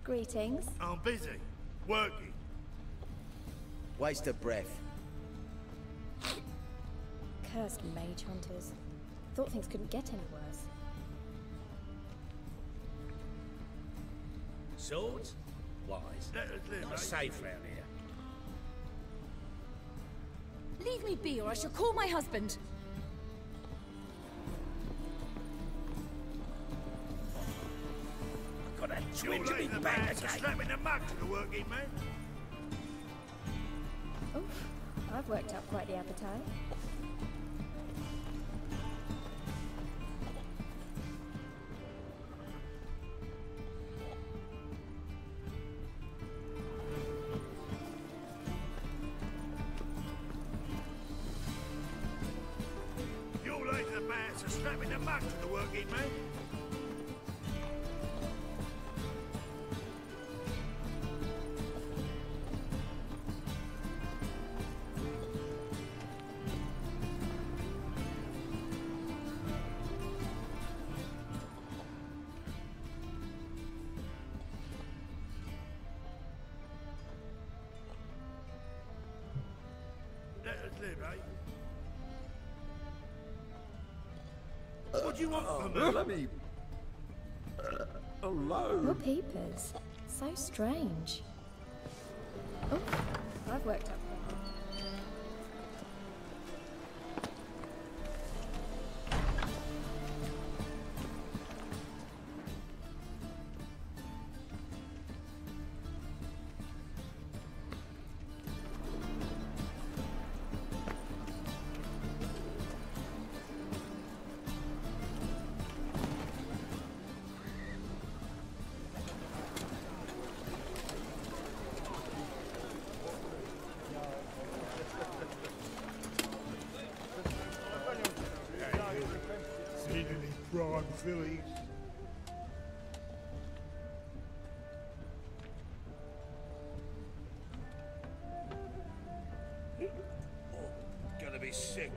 Greetings. I'm busy. Working. Waste of breath. Cursed mage hunters. Thought things couldn't get any worse. Swords? Wise. Let us live, Not eh? safe round here. Leave me be, or I shall call my husband. I've got a You're twinge of me the back man to again. slap in the mug to the working man. Oof, I've worked up quite the appetite. You're like the man to slap in the mug to the working man. Let us live, eh? What do you want from me? Let me... hello? Your peepers. So strange. Oof, I've worked up quite. Seen any prime fillies? Gonna be sick.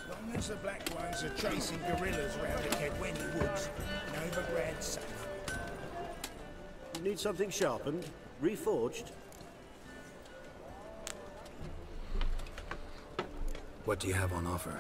Long as the black ones are chasing gorillas round the Kedwenny woods, Novigrad's safe. Need something sharpened? Reforged? What do you have on offer?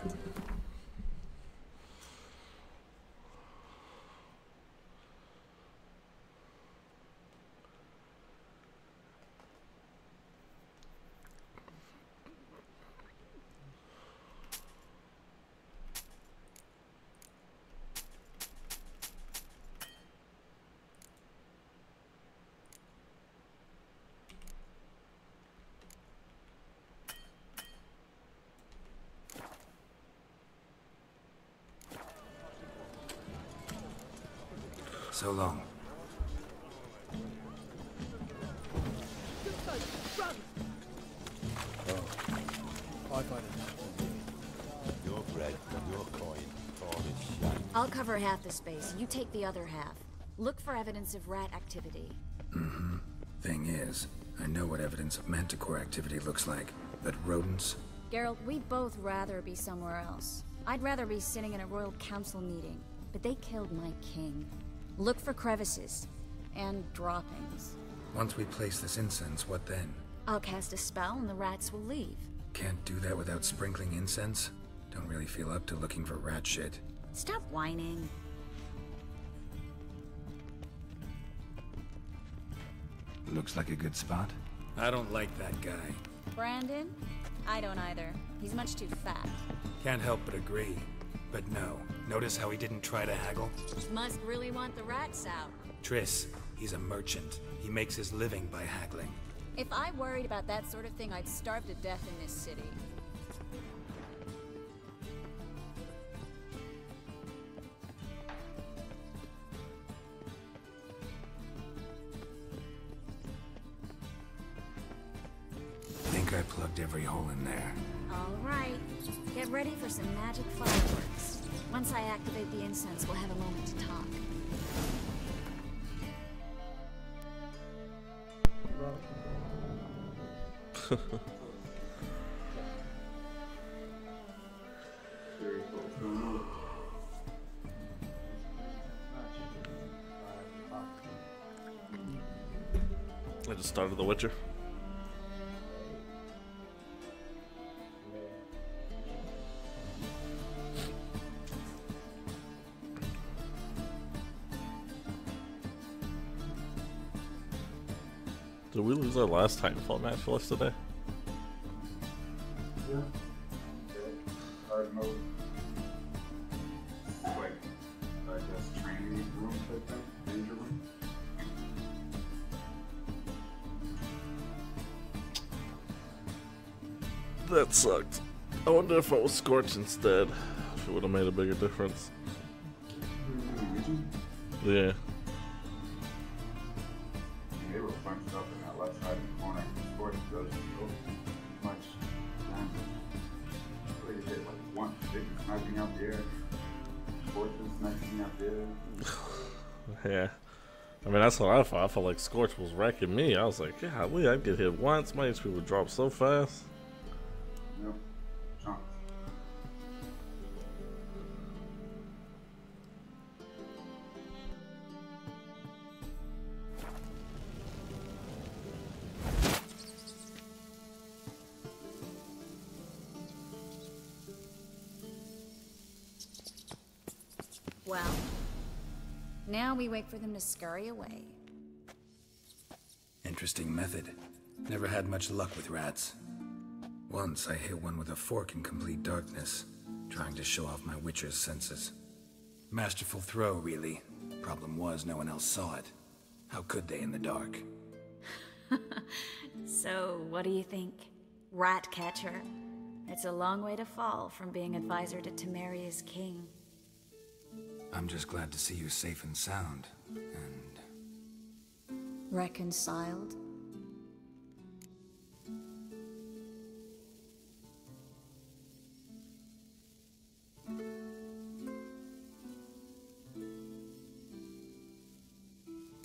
So long. I find it Your bread, your coin, tarnish shame. I'll cover half the space. You take the other half. Look for evidence of rat activity. Thing is, I know what evidence of manticore activity looks like, but rodents? Geralt, we'd both rather be somewhere else. I'd rather be sitting in a royal council meeting, but they killed my king. Look for crevices and droppings. Once we place this incense, what then? I'll cast a spell and the rats will leave. Can't do that without sprinkling incense? Don't really feel up to looking for rat shit. Stop whining. Looks like a good spot. I don't like that guy. Brandon? I don't either. He's much too fat. Can't help but agree. But no, notice how he didn't try to haggle? Must really want the rats out. Triss, he's a merchant. He makes his living by haggling. If I worried about that sort of thing, I'd starve to death in this city. Think think I plugged every hole in there. Alright, get ready for some magic fireworks. Once I activate the incense, we'll have a moment to talk. I just started The Witcher. Did we lose our last Titanfall match for us today? Yeah. Hard mode. Like, I guess training room type thing? Danger room? That sucked. I wonder if I was Scorch instead. If it would have made a bigger difference. Yeah. They were bunched up in that left side of the corner. Scorch doesn't go much damage. They hit like one. They were sniping out the air. Scorch was sniping out the air. Yeah. I mean, that's what I thought. I felt like Scorch was wrecking me. I was like, golly, I'd get hit once. My HP would drop so fast. Yep. Chunks. Well, now we wait for them to scurry away. Interesting method. Never had much luck with rats. Once I hit one with a fork in complete darkness, trying to show off my Witcher's senses. Masterful throw, really. Problem was, no one else saw it. How could they in the dark? So, what do you think? Rat catcher? It's a long way to fall from being advisor to Temeria's king. I'm just glad to see you safe and sound, and... Reconciled?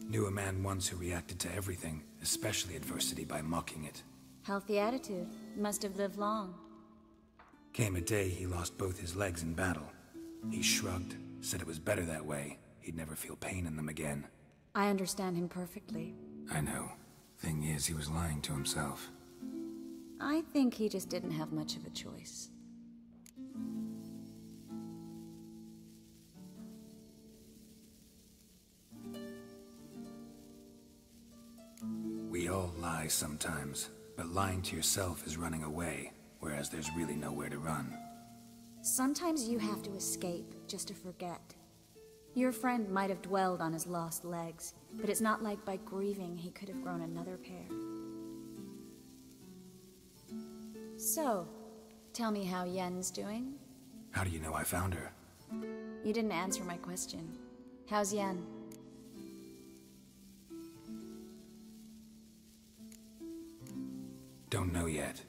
Knew a man once who reacted to everything, especially adversity, by mocking it. Healthy attitude. Must have lived long. Came a day he lost both his legs in battle. He shrugged, said it was better that way. He'd never feel pain in them again. I understand him perfectly. I know. Thing is, he was lying to himself. I think he just didn't have much of a choice. We all lie sometimes, but lying to yourself is running away, whereas there's really nowhere to run. Sometimes you have to escape, just to forget. Your friend might have dwelled on his lost legs, but it's not like by grieving he could have grown another pair. So, tell me how Yen's doing? How do you know I found her? You didn't answer my question. How's Yen? Don't know yet.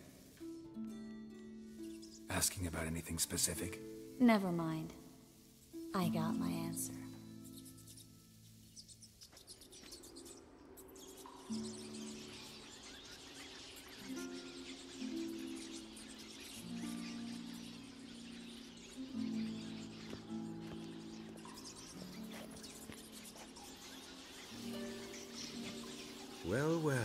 Asking about anything specific? Never mind. I got my answer. Well, well.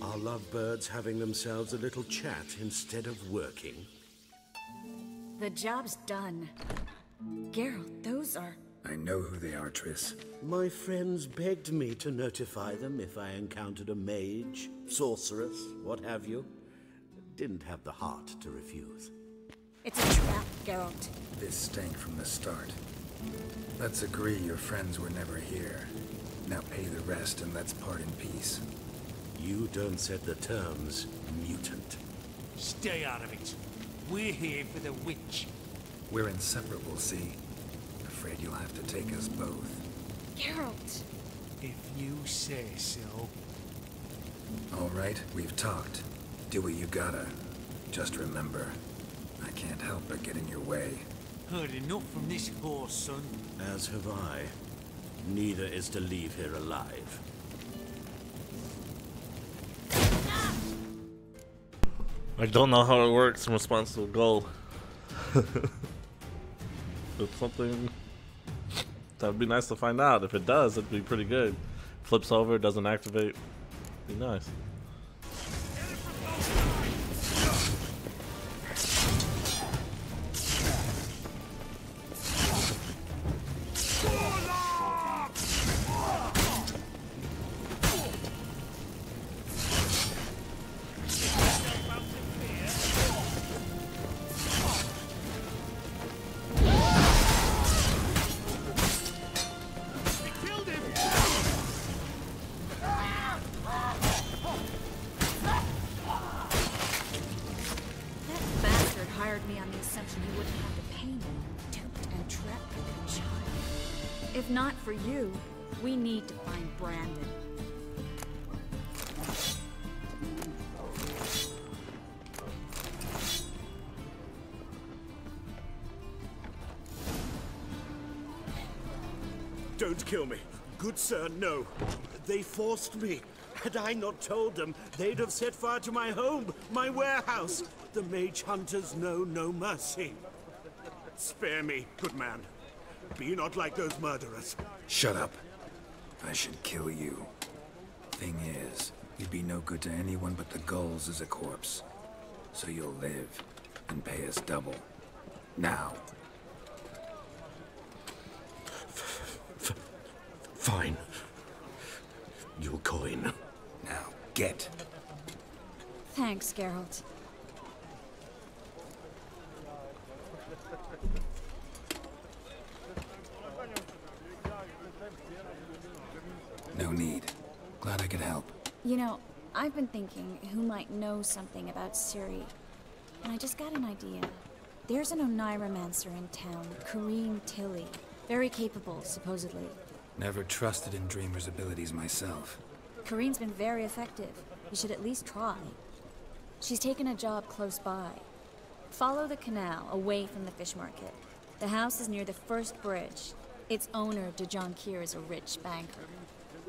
Are lovebirds having themselves a little chat instead of working? The job's done. Geralt, those are... I know who they are, Triss. My friends begged me to notify them if I encountered a mage, sorceress, what have you. Didn't have the heart to refuse. It's a trap, Geralt. This stank from the start. Let's agree your friends were never here. Now pay the rest and let's part in peace. You don't set the terms, mutant. Stay out of it. We're here for the witch. We're inseparable, see? Afraid you'll have to take us both. Geralt! If you say so. All right, we've talked. Do what you gotta. Just remember, I can't help but get in your way. Heard enough from this horse, son. As have I. Neither is to leave here alive. I don't know how it works in response to a goal. It's something that would be nice to find out. If it does, it'd be pretty good. Flips over, doesn't activate. Be nice. If not for you, we need to find Brandon. Don't kill me. Good sir, no. They forced me. Had I not told them, they'd have set fire to my home, my warehouse. The mage hunters know no mercy. Spare me, good man. Be not like those murderers. Shut up. I should kill you. Thing is, you'd be no good to anyone but the gulls as a corpse. So you'll live and pay us double. Now. Fine. Your coin. Now, get. Thanks, Geralt. No need. Glad I could help. You know, I've been thinking who might know something about Ciri. And I just got an idea. There's an Oneiromancer in town, Corrine Tilly. Very capable, supposedly. Never trusted in Dreamer's abilities myself. Corrine's been very effective. You should at least try. She's taken a job close by. Follow the canal, away from the fish market. The house is near the first bridge. Its owner, DeJohn Kier, is a rich banker.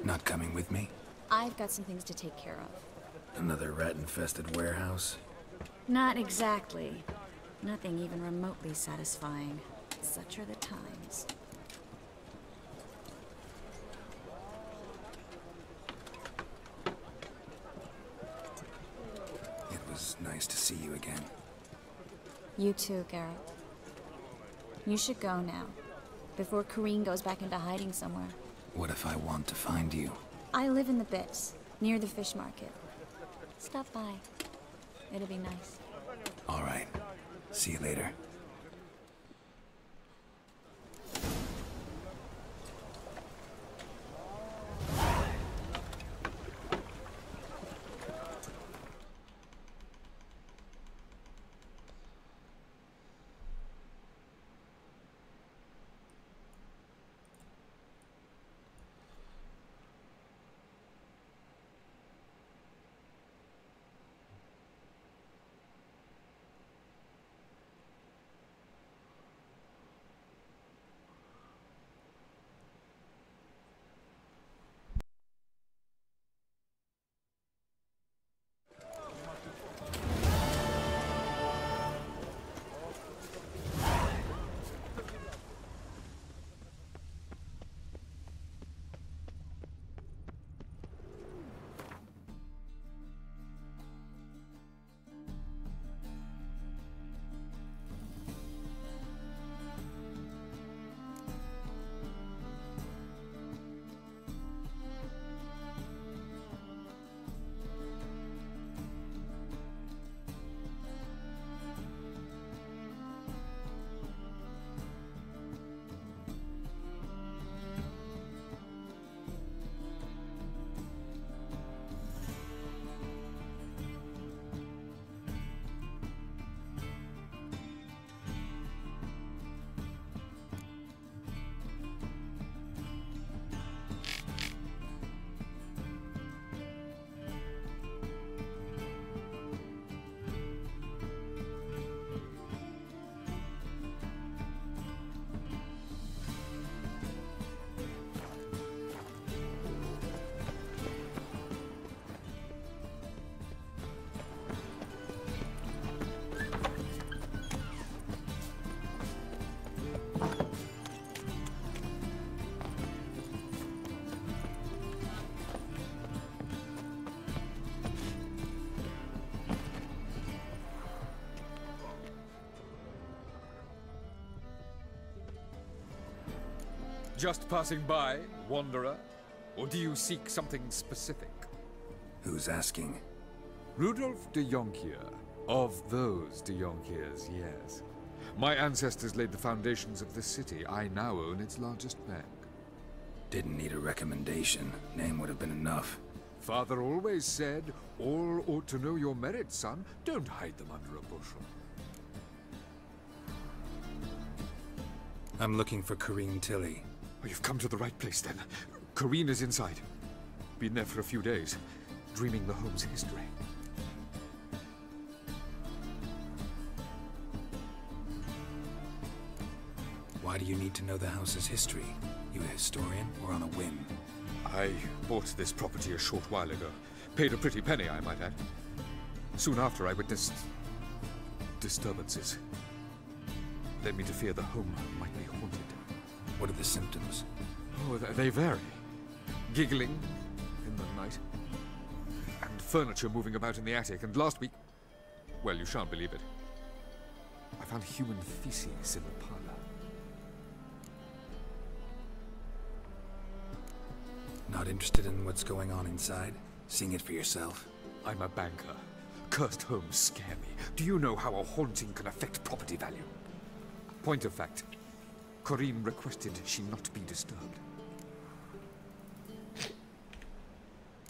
Not coming with me? I've got some things to take care of. Another rat-infested warehouse? Not exactly. Nothing even remotely satisfying. Such are the times. It was nice to see you again. You too, Geralt. You should go now, before Corrine goes back into hiding somewhere. What if I want to find you? I live in the Bits, near the fish market. Stop by. It'll be nice. All right. See you later. just passing by, wanderer? Or do you seek something specific? Who's asking? Rudolf de Jonkier. Of those de Jonkiers, yes. My ancestors laid the foundations of this city. I now own its largest bank. Didn't need a recommendation. Name would have been enough. Father always said, all ought to know your merits, son. Don't hide them under a bushel. I'm looking for Corrine Tilly. Oh, you've come to the right place, then. Corrine is inside. Been there for a few days, dreaming the home's history. Why do you need to know the house's history? You a historian or on a whim? I bought this property a short while ago. Paid a pretty penny, I might add. Soon after, I witnessed disturbances. Led me to fear the home might be haunted. What are the symptoms? Oh, they vary. Giggling in the night. And furniture moving about in the attic. And last week... well, you shan't believe it. I found human feces in the parlor. Not interested in what's going on inside? Seeing it for yourself? I'm a banker. Cursed homes scare me. Do you know how a haunting can affect property value? Point of fact, Corrine requested she not be disturbed.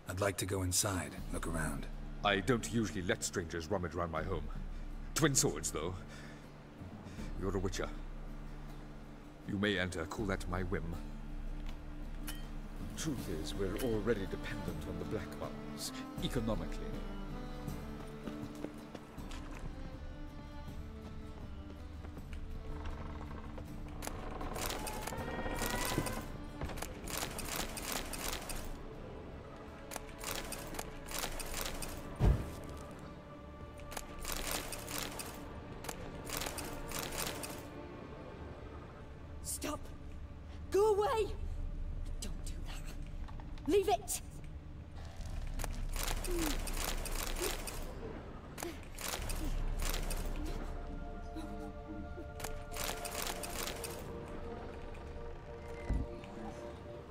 I'd like to go inside, look around. I don't usually let strangers rummage around my home. Twin swords, though. You're a witcher. You may enter, call that my whim. Truth is, we're already dependent on the Black Ones, economically. Stop! Go away! Don't do that. Leave it!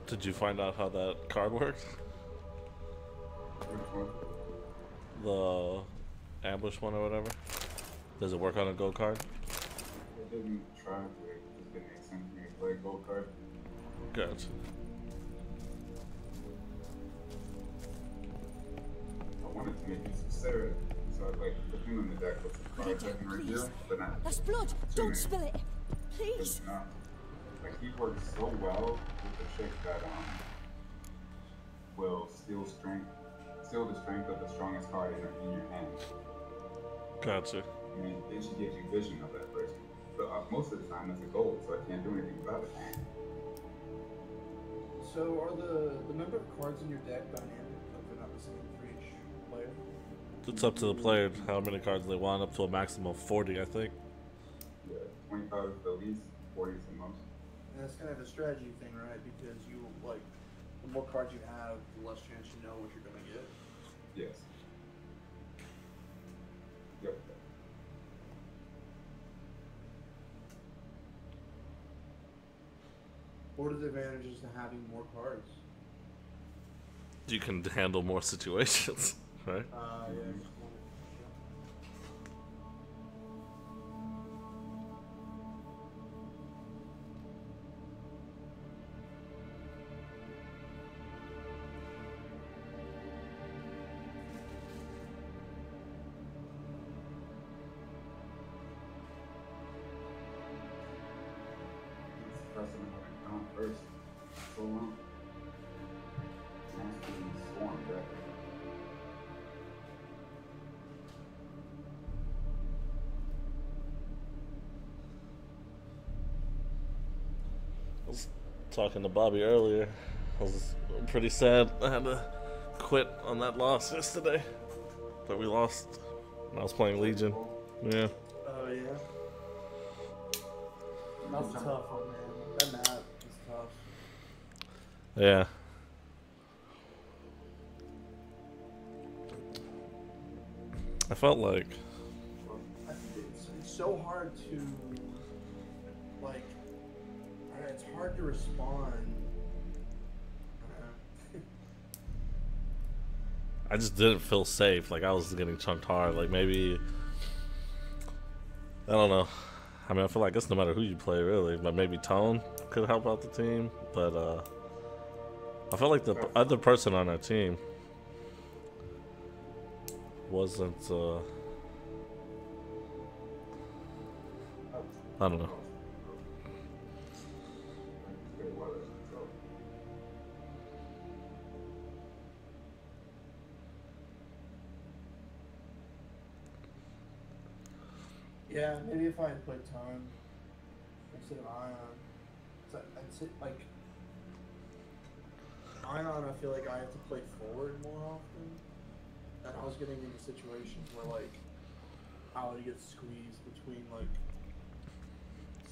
Did you find out how that card works? The ambush one or whatever? Does it work on a gold card? It didn't try to. It just didn't make sense for me to play a gold card. Gotcha. I wanted to make use of Sarah, so I'd like to put him in the deck with some cards I can reveal, but not. That's blood! Don't spill it! Please! It's not. Like, he works so well with the chick that will steal the strength of the strongest card in your hand. Gotcha. I mean, then she gives you vision of that person. But most of the time, it's a gold, so I can't do anything about it. So are the number of cards in your deck dynamic? Like they're not the same for each player? It's up to the player how many cards they want, up to a maximum of 40, I think. Yeah, 25 is the least, 40 is the most. And that's kind of a strategy thing, right? Because you, like, the more cards you have, the less chance you know what you're going to get. Yes. Yep. What are the advantages to having more cards? You can handle more situations, right? Yeah. Precedent having gone first so long. Mastering Storm deck. I was talking to Bobby earlier. I was pretty sad I had to quit on that loss yesterday. But we lost. I was playing Legion. Yeah. Oh, yeah. That's a tough one, man. That map is tough. Yeah. I felt like I think it's so hard to, like, alright, it's hard to respond. I just didn't feel safe. Like I was getting chunked hard. Like maybe I don't know. I mean, I feel like it's no matter who you play really, but maybe Tone could help out the team. But I felt like the other person on our team wasn't. I don't know. Yeah, maybe if I had played Tone instead of Ion. I'd say, like, Ion, I feel like I have to play forward more often. And I was getting into situations where, like, I would get squeezed between, like,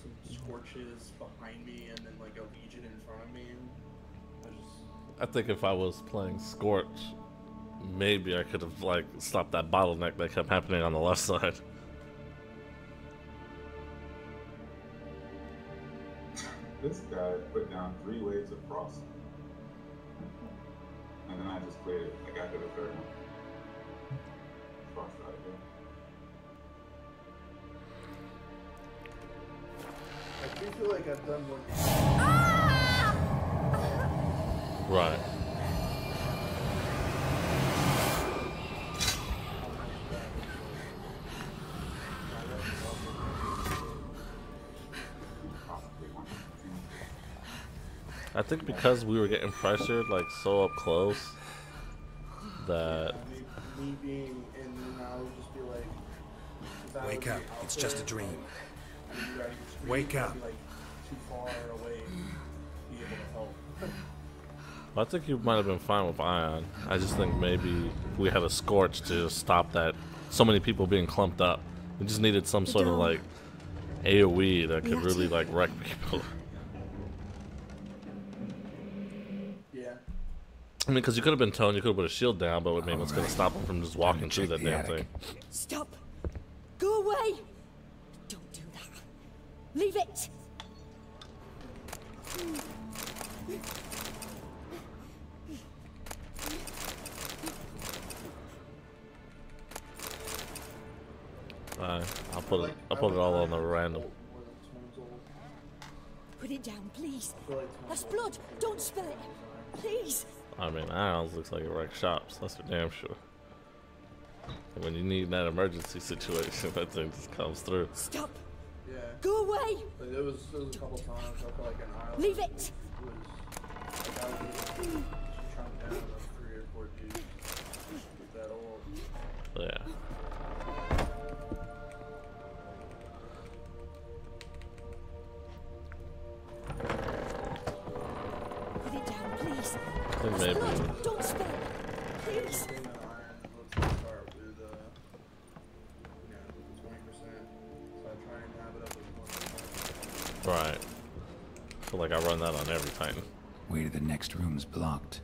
some Scorches behind me and then, like, a Legion in front of me. And I think if I was playing Scorch, maybe I could have, like, stopped that bottleneck that kept happening on the left side. This guy put down 3 waves of frost. And then I just played it. I got to the third one. Frost out of I do feel like I've done more. Right. I think because we were getting pressured like so up close that Me being in the I would just be like, Wake up, it's just a dream. Wake Wake up. Be, like, too far away to be able to help. I think you might have been fine with Ion. I just think maybe we had a Scorch to stop that so many people being clumped up. We just needed some sort of like AoE that could really like wreck people. I mean, because you could have been Tone, you could have put a shield down, but I mean, what's going to stop him from just walking through that damn thing? Stop! Go away! Don't do that. Leave it! I'll put it all on the random. Put it down, please. That's blood. Don't spill it. Please. I mean, Ions looks like it wrecks shops. That's for damn sure. And when you need that emergency situation, that thing just comes through. Stop. Yeah. Go away. Like, there was a couple times I felt like an island. Leave it. Like I was just trying down about 3 or 4 dudes with that old. Yeah. Put it down, please. I think maybe. Don't spill it. Please. Right. I feel like I run that on every Titan. Way to the next room's blocked.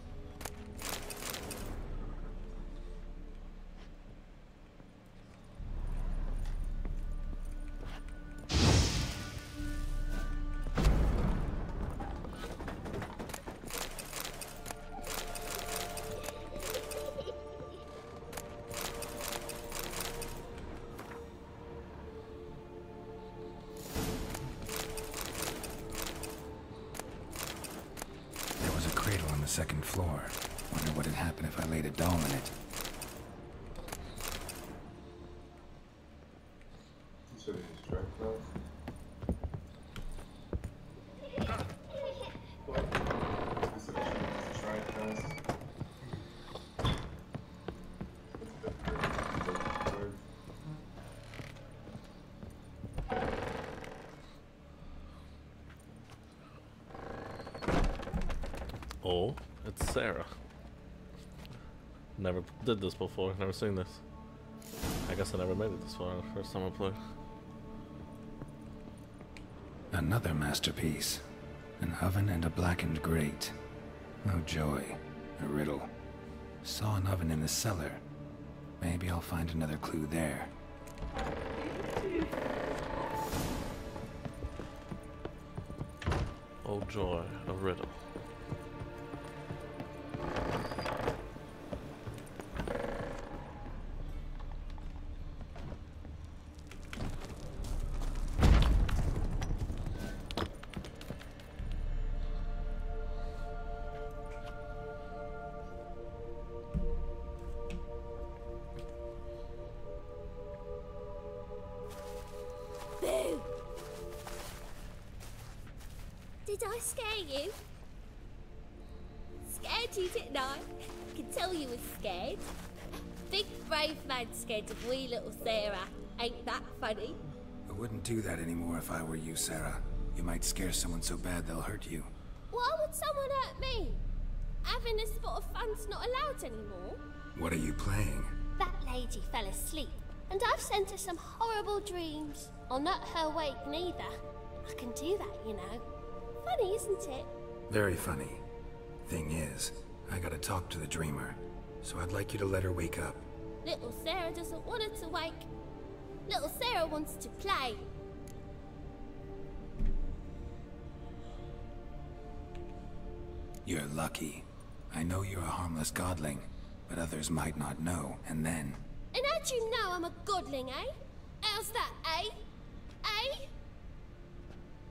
Second floor. Wonder what would happen if I laid a doll in it. Should have distracted us. Oh, it's Sarah. Never did this before, never seen this. I guess I never made it this far the first time I played. Another masterpiece. An oven and a blackened grate. Oh joy. A riddle. Saw an oven in the cellar. Maybe I'll find another clue there. Oh joy, a riddle. Boo! Did I scare you? Scared you, didn't I? I can tell you was scared. Big brave man scared of wee little Sarah. Ain't that funny? I wouldn't do that anymore if I were you, Sarah. You might scare someone so bad they'll hurt you. Why would someone hurt me? Having a spot of fun's not allowed anymore. What are you playing? That lady fell asleep, and I've sent her some horrible dreams. I'll not her wake neither. I can do that, you know. Funny, isn't it? Very funny. Thing is, I gotta talk to the dreamer, so I'd like you to let her wake up. Little Sarah doesn't want her to wake. Little Sarah wants to play. You're lucky. I know you're a harmless godling, but others might not know, and then... And how'd you know I'm a godling, eh? How's that, eh? Eh?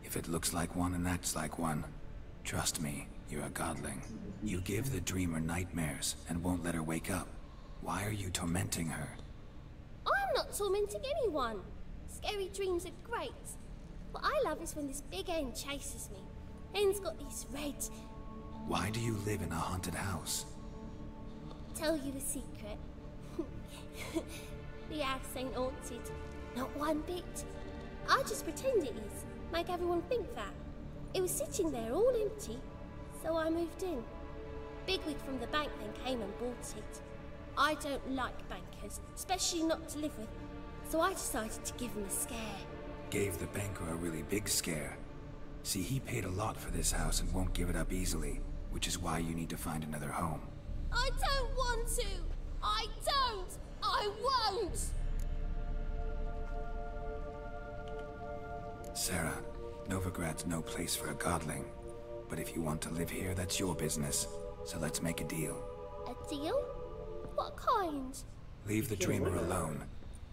If it looks like one and acts like one, trust me, you're a godling. You give the dreamer nightmares and won't let her wake up. Why are you tormenting her? I'm not tormenting anyone. Scary dreams are great. What I love is when this big hen chases me. Hen's got these red... Why do you live in a haunted house? Tell you a secret. The house ain't haunted. Not one bit. I just pretend it is. Make everyone think that. It was sitting there all empty, so I moved in. Bigwig from the bank then came and bought it. I don't like bankers, especially not to live with, so I decided to give him a scare. Gave the banker a really big scare. See, he paid a lot for this house and won't give it up easily, which is why you need to find another home. I don't want to! I don't! I won't! Sarah, Novigrad's no place for a godling. But if you want to live here, that's your business. So let's make a deal. A deal? What kind? Leave the dreamer alone.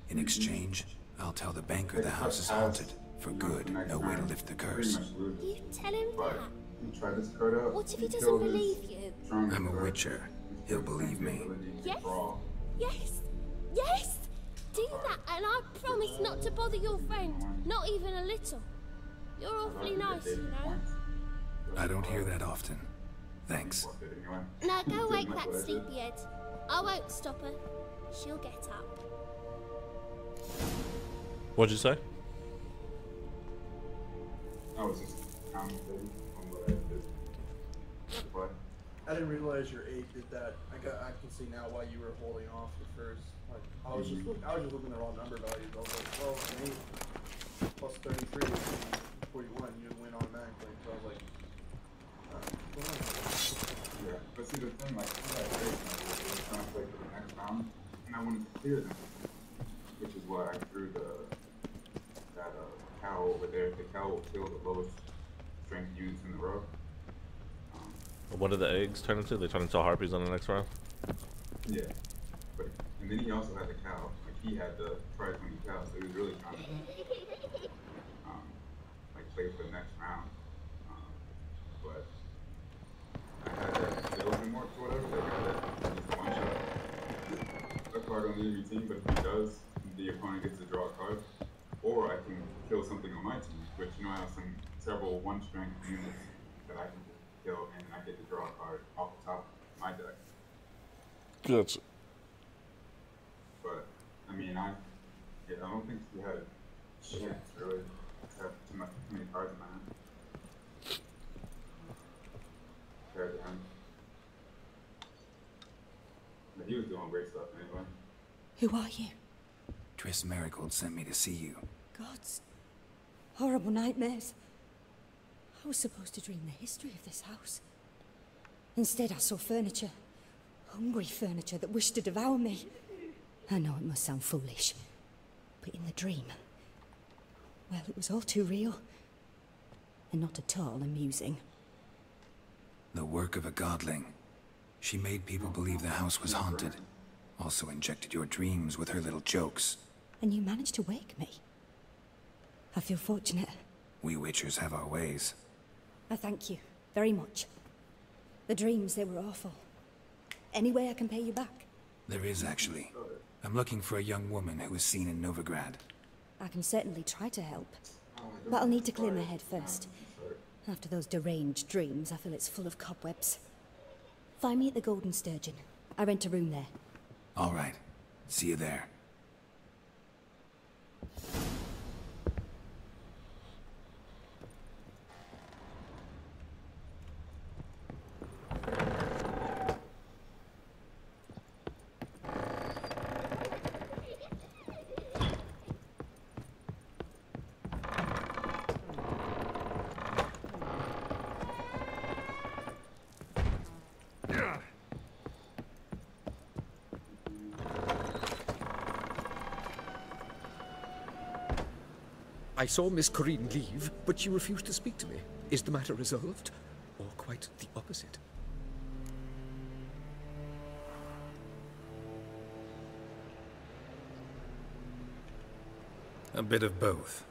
In exchange, I'll tell the banker the house is haunted. For good, no way to lift the curse. You tell him that? Try this card out. What if he doesn't believe you? I'm a witcher. He'll believe me. Yes? Yes? Yes! Do that, and I promise not to bother your friend. Not even a little. You're awfully nice, you know. I don't hear that often. Thanks. Now go wake that sleepyhead. I won't stop her. She'll get up. What'd you say? I was just commentating on what I did. What? I didn't realize your 8 did that. I can see now why you were holding off at first. Like I was just looking at the wrong number values. I was like, well, an 8 plus 33 is 41. You'd win automatically. So I was like, yeah. But see the thing, like I had faith in it. I was trying to play for the next round, and I wanted to clear them, which is why I threw that cow over there. The cow will kill the lowest strength units in the row. What do the eggs turn into? They turn into harpies on the next round? Yeah. But, and then he also had the cow. Like, he had the prize winning cow, so he was really trying to, like, play for the next round. But I had that building mark or whatever, that just one shot a card on the enemy team, but if he does, the opponent gets to draw a card. Or I can kill something on my team, which, you know, I have several one-strength units that I can kill, and I get to draw a card off the top of my deck. Gotcha. But I mean, I don't think she had a chance really to have too many cards in my hand. Compared to him. But he was doing great stuff anyway. Who are you? Triss Marigold sent me to see you. Gods. Horrible nightmares. I was supposed to dream the history of this house. Instead, I saw furniture. Hungry furniture that wished to devour me. I know it must sound foolish, but in the dream, well, it was all too real. and not at all amusing. The work of a godling. She made people believe the house was haunted. Also injected your dreams with her little jokes. And you managed to wake me. I feel fortunate. We Witchers have our ways. I thank you very much. The dreams, they were awful. Any way I can pay you back? There is, actually. I'm looking for a young woman who was seen in Novigrad. I can certainly try to help. But I'll need to clear my head first. After those deranged dreams, I feel it's full of cobwebs. Find me at the Golden Sturgeon. I rent a room there. All right. See you there. I saw Miss Corinne leave, but she refused to speak to me. Is the matter resolved? Or quite the opposite? A bit of both.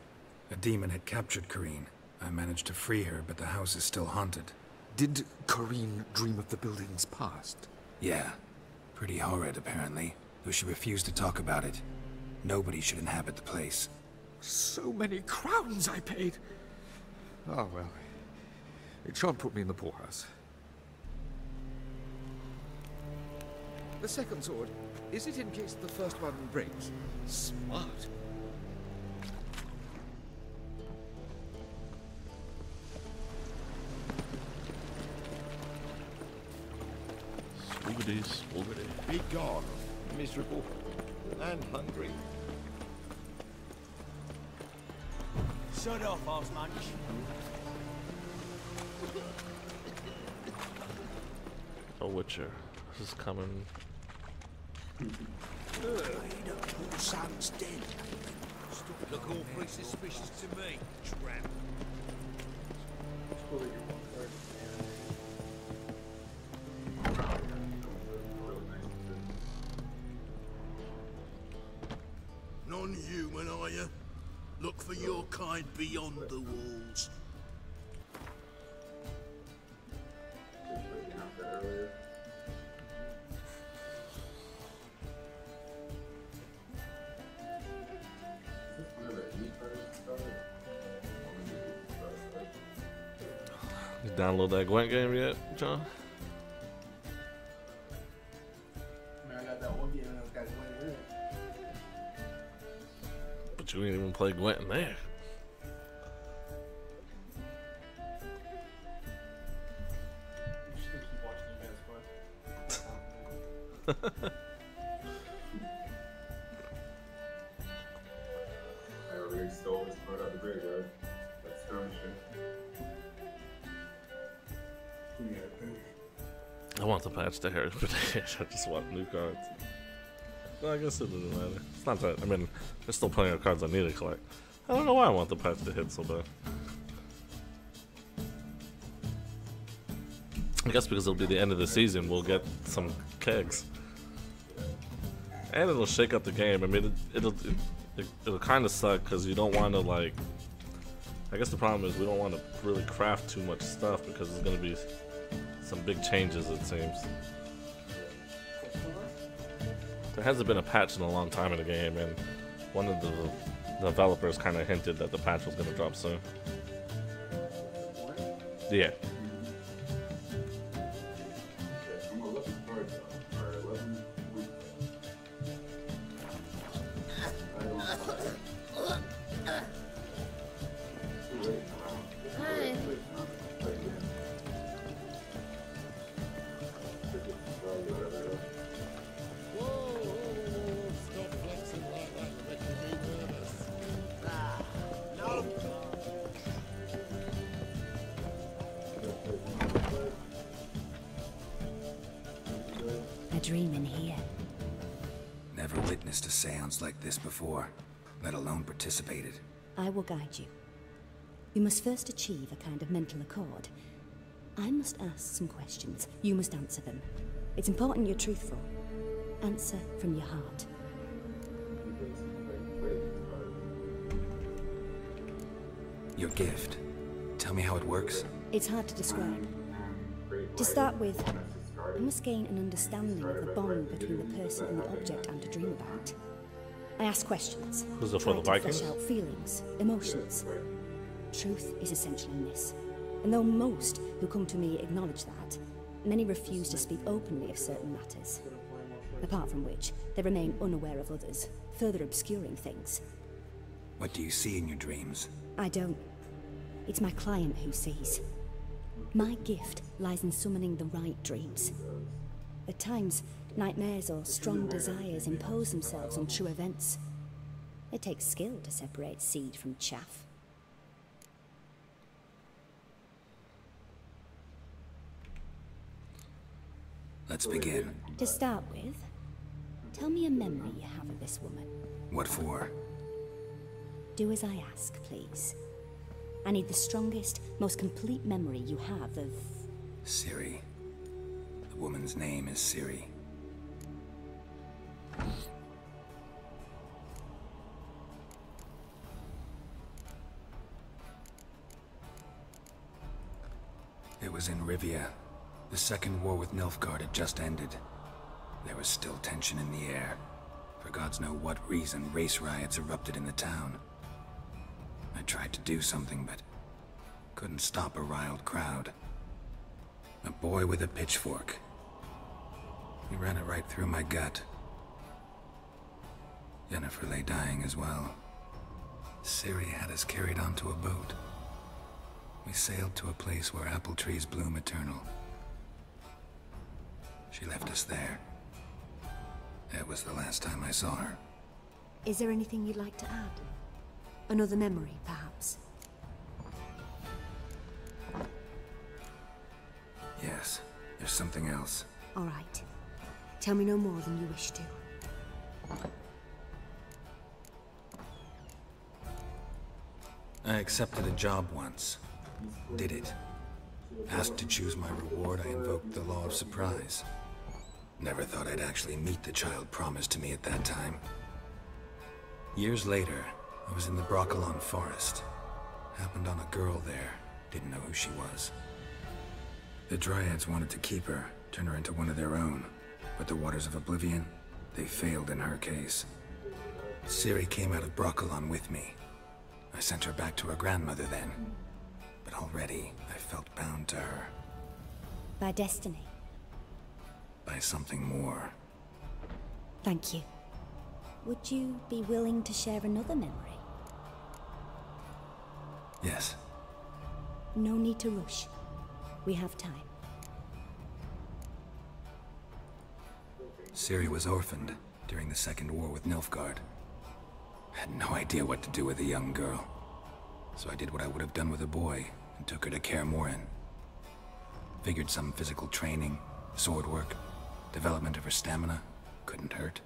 A demon had captured Corinne. I managed to free her, but the house is still haunted. Did Corinne dream of the building's past? Yeah. Pretty horrid, apparently, though she refused to talk about it. Nobody should inhabit the place. So many crowns I paid! Oh, well. It shan't put me in the poorhouse. The second sword, is it in case the first one breaks? Smart. Swoogity, swoogity. Be gone, miserable and hungry. Shut off, Osman. A Witcher. This is coming. Poor son's dead. Look awfully suspicious to me, tramp. Non-human, are you? Look for your kind beyond the walls. You download that Gwent game yet, John? Man, I got that one game and I got Gwent in it. But you ain't even play Gwent in there. I'm just gonna keep watching you guys play. I already stole this part out of the graveyard. That's skirmishing. I want to patch the Heritage, but I just want new cards. Well, I guess it doesn't matter. It's not that. I mean, there's still plenty of cards I need to collect. I don't know why I want the patch to hit so bad. I guess because it'll be the end of the season, we'll get some kegs, and it'll shake up the game. I mean, it'll kind of suck because you don't want to like. I guess the problem is we don't want to really craft too much stuff because there's going to be some big changes, it seems. There hasn't been a patch in a long time in the game, and one of the developers kind of hinted that the patch was going to drop soon. Yeah. Dream in here. Never witnessed a seance like this before, let alone participated. I will guide you. You must first achieve a kind of mental accord. I must ask some questions. You must answer them. It's important you're truthful. Answer from your heart. Your gift. Tell me how it works. It's hard to describe. To start with, I must gain an understanding of the bond between the person and the object I'm to dream about. I ask questions. Was it for the Vikings? Flesh out feelings, emotions. Truth is essential in this. And though most who come to me acknowledge that, many refuse to speak openly of certain matters. Apart from which, they remain unaware of others, further obscuring things. What do you see in your dreams? I don't. It's my client who sees. My gift lies in summoning the right dreams. At times, nightmares or strong desires impose themselves on true events. It takes skill to separate seed from chaff. Let's begin. To start with, tell me a memory you have of this woman. What for? Do as I ask, please. I need the strongest, most complete memory you have of... Ciri. The woman's name is Ciri. It was in Rivia. The second war with Nilfgaard had just ended. There was still tension in the air. For gods know what reason, race riots erupted in the town. I tried to do something, but couldn't stop a riled crowd. A boy with a pitchfork. He ran it right through my gut. Yennefer lay dying as well. Ciri had us carried onto a boat. We sailed to a place where apple trees bloom eternal. She left us there. That was the last time I saw her. Is there anything you'd like to add? Another memory, perhaps? Yes, there's something else. All right. Tell me no more than you wish to. I accepted a job once. Did it. Asked to choose my reward, I invoked the law of surprise. Never thought I'd actually meet the child promised to me at that time. Years later, I was in the Broccolon forest. Happened on a girl there. Didn't know who she was. The Dryads wanted to keep her, turn her into one of their own. But the Waters of Oblivion, they failed in her case. Ciri came out of Broccolon with me. I sent her back to her grandmother then. But already, I felt bound to her. By destiny. By something more. Thank you. Would you be willing to share another memory? Yes. No need to rush. We have time. Ciri was orphaned during the Second War with Nilfgaard. Had no idea what to do with a young girl. So I did what I would have done with a boy and took her to Kaer Morhen. Figured some physical training, sword work, development of her stamina couldn't hurt.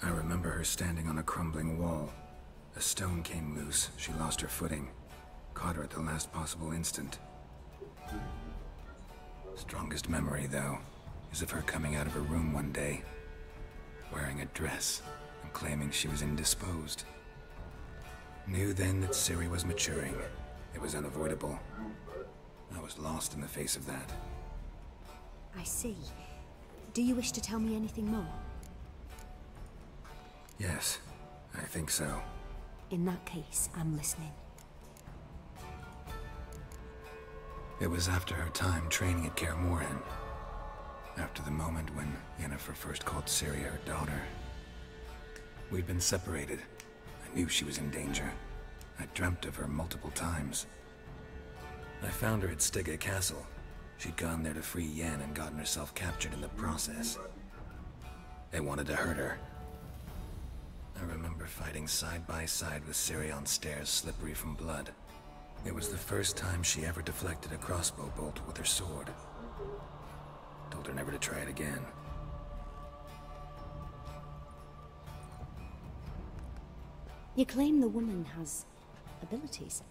I remember her standing on a crumbling wall. A stone came loose, she lost her footing. Caught her at the last possible instant. Strongest memory, though, is of her coming out of her room one day, wearing a dress and claiming she was indisposed. Knew then that Ciri was maturing. It was unavoidable. I was lost in the face of that. I see. Do you wish to tell me anything more? Yes, I think so. In that case, I'm listening. It was after her time training at Kaer Morhen. After the moment when Yennefer first called Ciri her daughter. We'd been separated. I knew she was in danger. I dreamt of her multiple times. I found her at Stygga Castle. She'd gone there to free Yen and gotten herself captured in the process. They wanted to hurt her. I remember fighting side by side with Ciri on stairs slippery from blood. It was the first time she ever deflected a crossbow bolt with her sword. Told her never to try it again. You claim the woman has abilities.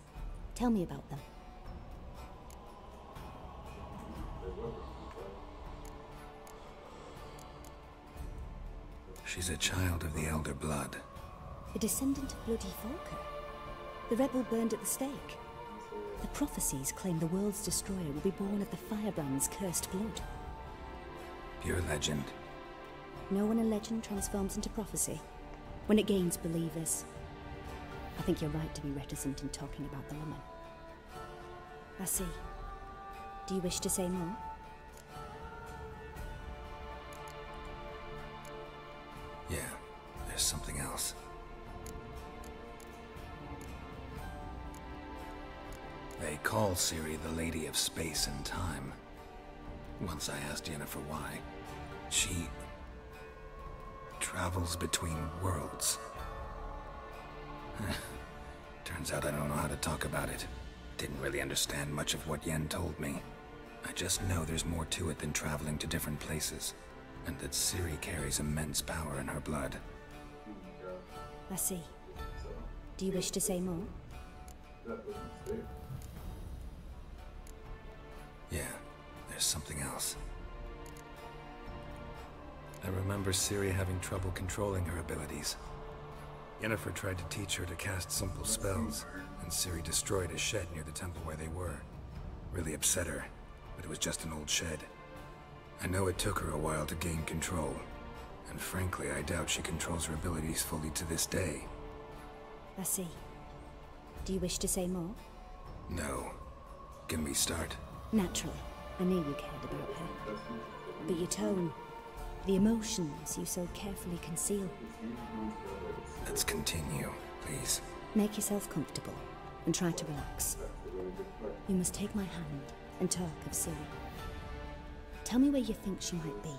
Tell me about them. She's a child of the Elder Blood. A descendant of Bloody Falker. The rebel burned at the stake. The prophecies claim the world's destroyer will be born of the Firebrand's cursed blood. Pure legend. Know when a legend transforms into prophecy? When it gains believers. I think you're right to be reticent in talking about the woman. I see. Do you wish to say more? Yeah, there's something else. They call Ciri the Lady of Space and Time. Once I asked Yennefer why. She travels between worlds. Turns out I don't know how to talk about it. Didn't really understand much of what Yen told me. I just know there's more to it than traveling to different places, and that Ciri carries immense power in her blood. I see. Do you wish to say more? Yeah, there's something else. I remember Ciri having trouble controlling her abilities. Yennefer tried to teach her to cast simple spells, and Ciri destroyed a shed near the temple where they were. Really upset her, but it was just an old shed. I know it took her a while to gain control, and frankly, I doubt she controls her abilities fully to this day. I see. Do you wish to say more? No. Can we start? Naturally. I knew you cared about her. But your tone, the emotions you so carefully conceal. Let's continue, please. Make yourself comfortable and try to relax. You must take my hand and talk of Ciri. Tell me where you think she might be.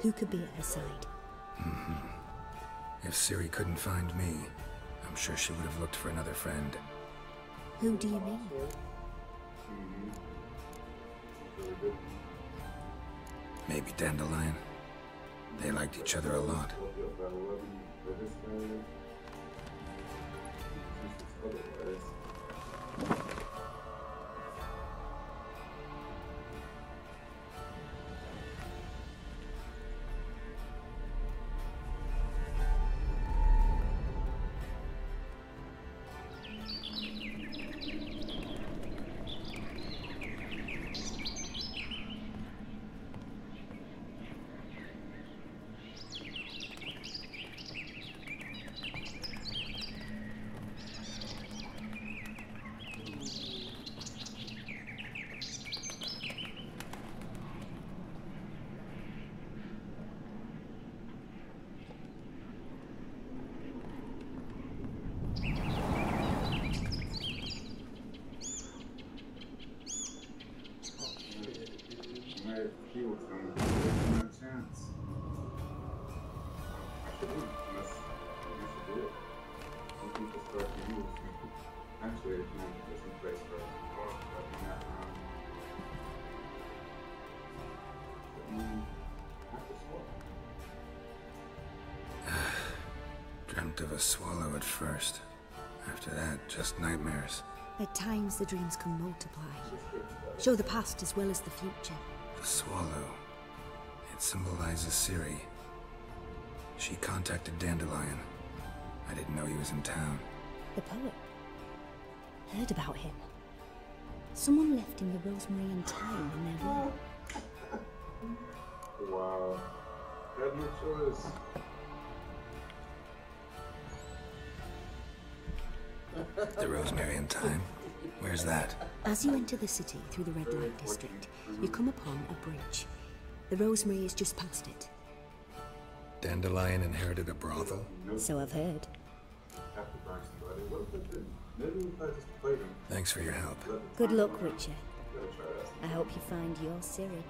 Who could be at her side? If Ciri couldn't find me, I'm sure she would have looked for another friend. Who do you mean? Maybe Dandelion. They liked each other a lot. Dreamt of a swallow at first. After that, just nightmares. At times the dreams can multiply. Show the past as well as the future. The swallow. It symbolizes Ciri. She contacted Dandelion. I didn't know he was in town. The poet. Heard about him. Someone left him the rosemary and thyme in their room. Wow. Had no choice. The rosemary and thyme? Where's that? As you enter the city through the red light district, you come upon a bridge. The rosemary is just past it. Dandelion inherited a brothel? So I've heard. Thanks for your help. Good luck, Witcher. I hope you find your Ciri.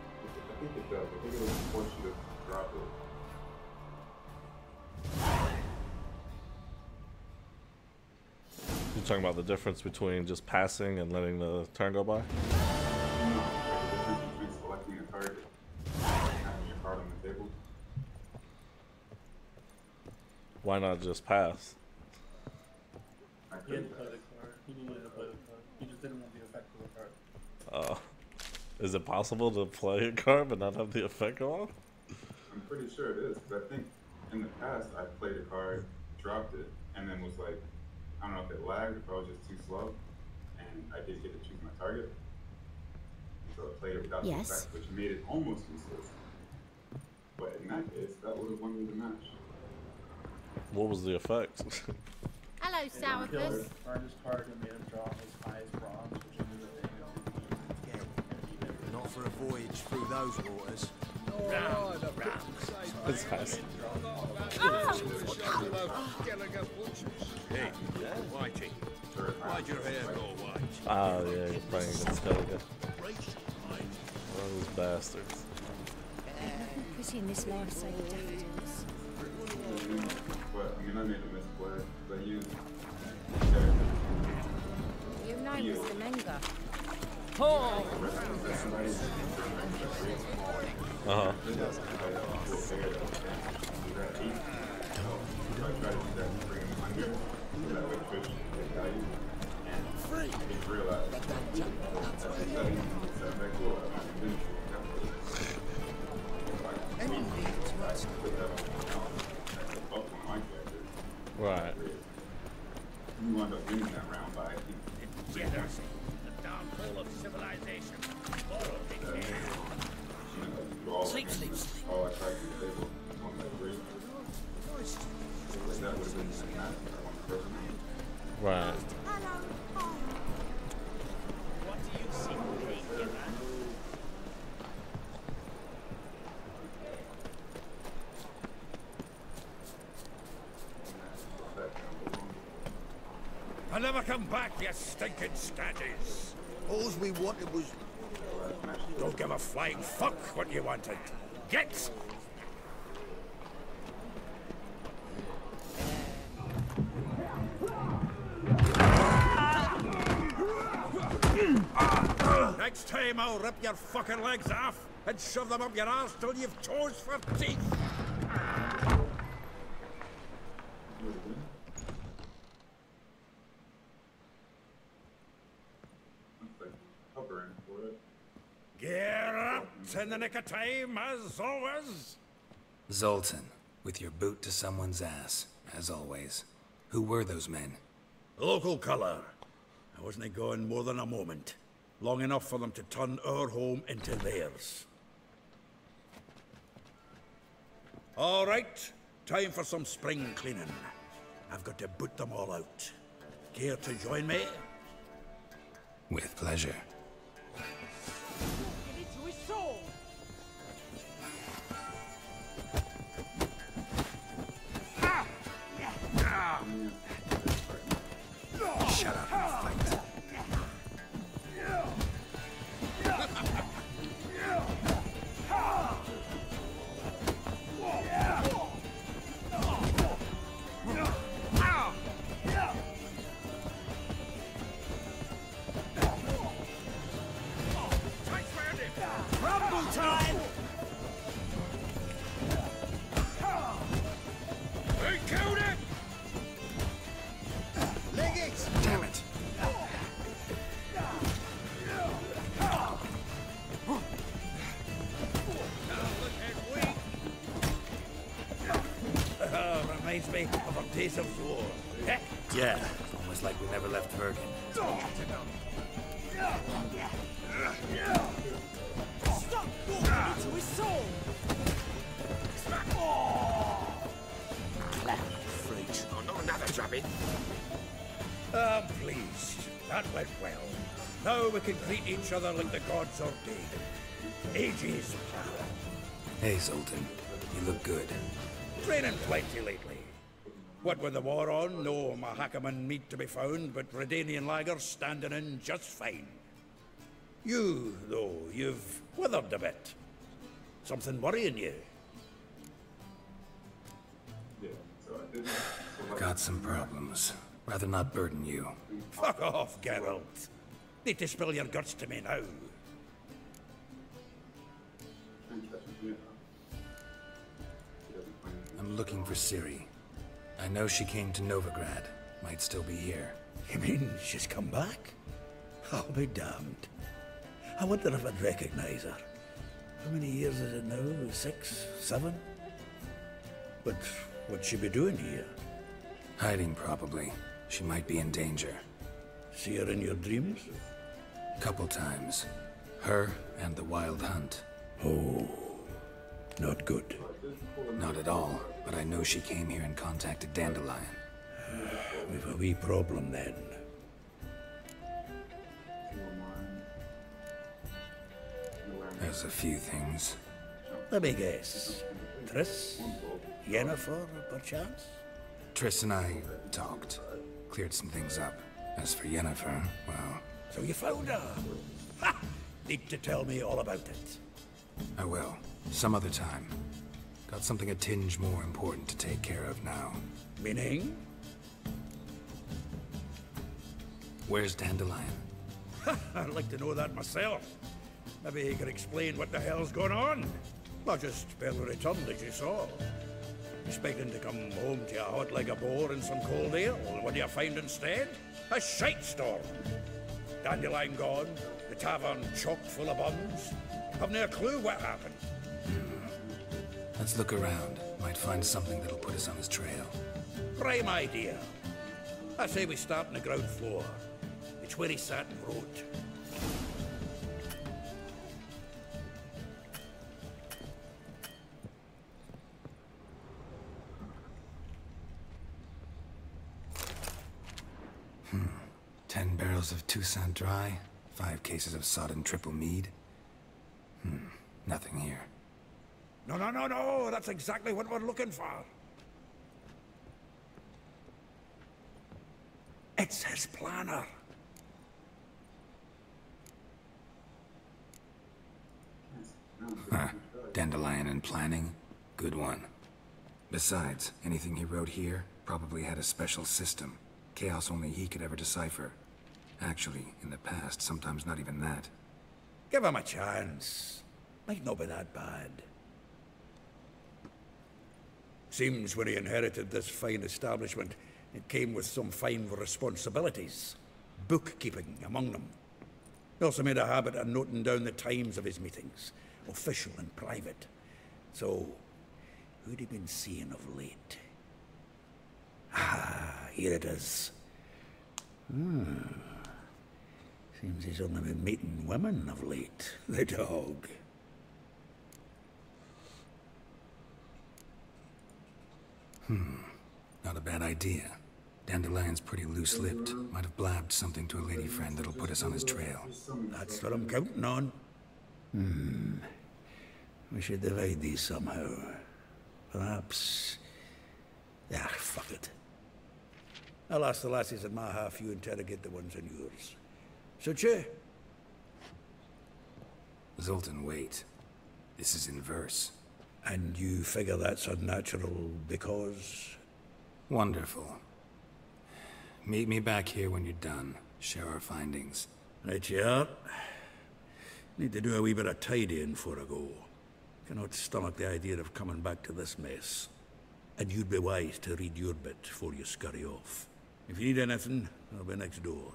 You're talking about the difference between just passing and letting the turn go by? Why not just pass? He had to play the card. He needed to play the card. Is it possible to play a card but not have the effect go off? I'm pretty sure it is, because I think in the past I played a card, dropped it, and then was like, I don't know if it lagged or if I was just too slow, and I did get to choose my target. So I played it without the effect, which made it almost useless. But in that case, that would have won me the match. What was the effect? Hello, Sourpuss. Burned his card and made him draw his highest bronze, which is the thing. Not for a voyage through those waters. It's nice. Hey, Whitey. Why'd your hair go white? Oh yeah, you're playing against Helga. Those bastards. Pretty in this last side of daffodils. But I mean, I made a misplay. But you know Mr. Menga. Uh-huh. Right. You wound up winning that round by Degeneracy, the downfall of civilization. Sleep, sleep, sleep. Oh, I tried to table on that three. That would have been the match for one person. Right. What do you see, man? I'll never come back, you stinking scatties. All we wanted was... Don't give a flying fuck what you wanted. Get! Next time I'll rip your fucking legs off and shove them up your arse till you've toes for teeth. Gear up in the nick of time, as always. Zoltan, with your boot to someone's ass, as always. Who were those men? Local colour. I wasn't going more than a moment. Long enough for them to turn our home into theirs. All right, time for some spring cleaning. I've got to boot them all out. Care to join me? With pleasure. Shut up and fight. Rumble time! They killed it! Leg it! Damn it. Reminds me of our days of war. Yeah, almost like we never left Bergen. Stop walking into his soul! Freaks. Oh, not another drubbing. I'm pleased. That went well. Now we can greet each other like the gods ordained. Ages pal. Hey, Zoltan. You look good. Training plenty lately. What with the war on, no Mahakaman meat to be found, but Redanian lagers standing in just fine. You, though, you've withered a bit. Something worrying you? Got some problems. Rather not burden you. Fuck off, Geralt. Need to spill your guts to me now. I'm looking for Ciri. I know she came to Novigrad. Might still be here. You mean she's come back? I'll be damned. I wonder if I'd recognize her. How many years is it now? 6, 7? But what'd she be doing here? Hiding, probably. She might be in danger. See her in your dreams? Couple times. Her and the Wild Hunt. Oh, not good. Not at all, but I know she came here and contacted Dandelion. We've a wee problem then. There's a few things. Let me guess. Triss? Yennefer, perchance? Triss and I talked. Cleared some things up. As for Yennefer, well... So you found her? Ha! Need to tell me all about it. I will. Some other time. Got something a tinge more important to take care of now. Meaning? Where's Dandelion? I'd like to know that myself. Maybe he could explain what the hell's going on. Not just barely returned, as you saw. Expecting to come home to you hot like a boar in some cold ale. What do you find instead? A shite storm. Dandelion gone, the tavern chock full of bums. Haven't a clue what happened. Let's look around. Might find something that'll put us on his trail. Prime idea. I say we start on the ground floor. It's where he sat and wrote. 10 barrels of Toussaint Dry, 5 cases of sodden triple mead. Nothing here. No, that's exactly what we're looking for. It's his planner. Huh. Dandelion and planning? Good one. Besides, anything he wrote here probably had a special system. Chaos only he could ever decipher. Actually, in the past, sometimes not even that. Give him a chance. Might not be that bad. Seems when he inherited this fine establishment, it came with some fine responsibilities. Bookkeeping among them. He also made a habit of noting down the times of his meetings, official and private. So, who'd he been seeing of late? Ah, here it is. Seems he's only been meeting women of late, the dog. Not a bad idea. Dandelion's pretty loose-lipped. Might have blabbed something to a lady friend that'll put us on his trail. That's what I'm counting on. We should divide these somehow. Perhaps... Ah, fuck it. I'll ask the lassies in my half, you interrogate the ones in yours. Should you? Zoltan, wait. This is in verse. And you figure that's unnatural because... Wonderful. Meet me back here when you're done. Share our findings. Right you are. Need to do a wee bit of tidying before I go. Cannot stomach the idea of coming back to this mess. And you'd be wise to read your bit before you scurry off. If you need anything, I'll be next door.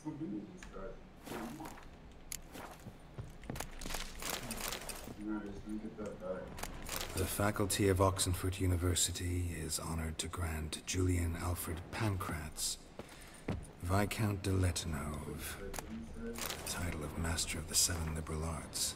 something with this guy. Get that back. The faculty of Oxenford University is honored to grant Julian Alfred Pancratz, Viscount de Letonove, the title of Master of the Seven Liberal Arts.